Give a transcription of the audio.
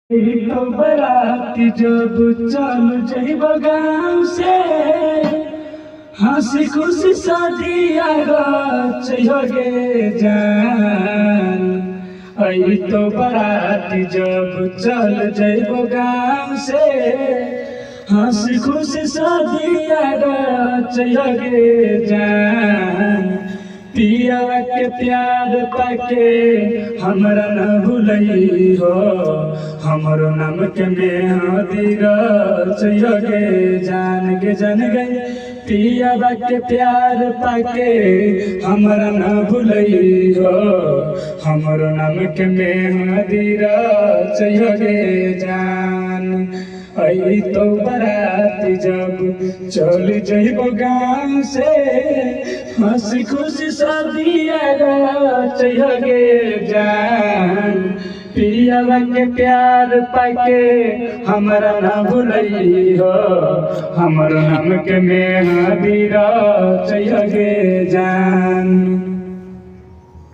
तो बराती जब चल जइब गाँव से हंसी खुशी शादिया गे जान। आई तो बराती जब चल जइब गाँव से हंसी खुशी शादिया गे जान। पिया के प्यार पाके हमरा न भूलई हो, हमरो नाम के मेहंदी गे जान गे जान गई। पिया के प्यार पाके हमरा न भूलई हो, हमरो नाम के मेहंदी गे जान। आई तो बराती जब चल जइब गाँव से हंसी खुशी शादिया गे जान। पिया के प्यार पाके हमरा न भूलई हो, हमर नाम के मेहंदी गे जान।